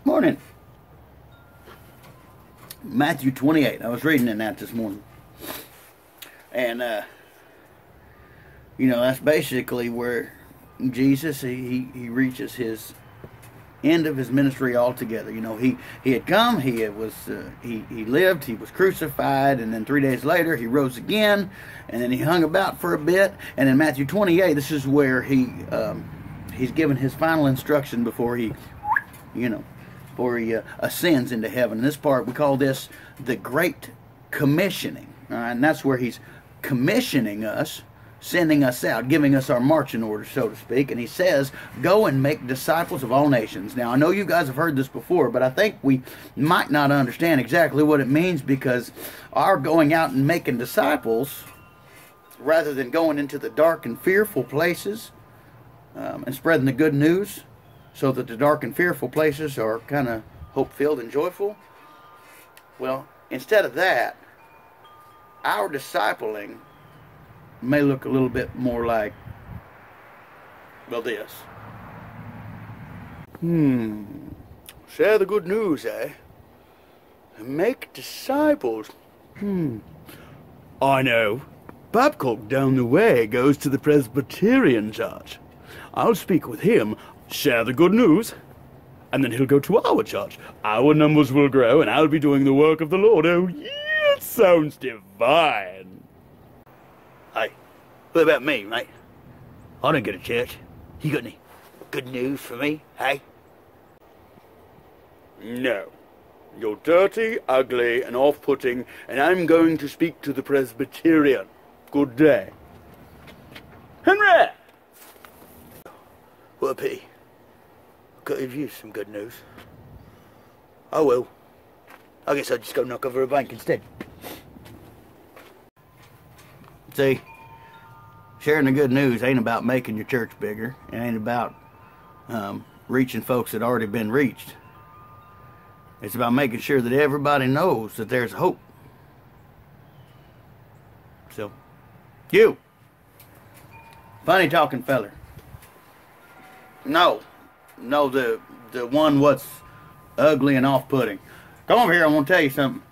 Morning. Matthew 28. I was reading in that this morning. And, that's basically where Jesus, he reaches his end of his ministry altogether. He had come, he lived, he was crucified, and then 3 days later he rose again, and then he hung about for a bit. And in Matthew 28, this is where he's given his final instruction before he ascends into heaven. In this part, we call this the Great Commissioning. All right, and that's where he's commissioning us, sending us out, giving us our marching orders, so to speak. And he says, go and make disciples of all nations. Now, I know you guys have heard this before, but I think we might not understand exactly what it means, because our going out and making disciples, rather than going into the dark and fearful places and spreading the good news, so that the dark and fearful places are kind of hope-filled and joyful. Well, instead of that, our discipling may look a little bit more like, well, this. Share the good news, eh? Make disciples. I know. Babcock down the way goes to the Presbyterian church. I'll speak with him, share the good news, and then he'll go to our church. Our numbers will grow, and I'll be doing the work of the Lord. Oh, yeah, it sounds divine. Hey, what about me, mate? I don't go to church. You got any good news for me, hey? No. You're dirty, ugly, and off-putting, and I'm going to speak to the Presbyterian. Good day. Henry! What a pity. Could have used some good news. Oh well. I guess I'll just go knock over a bank instead. See, sharing the good news ain't about making your church bigger. It ain't about reaching folks that already been reached. It's about making sure that everybody knows that there's hope. So, you, funny talking feller. No, the one what's ugly and off-putting. Come over here, I want to tell you something.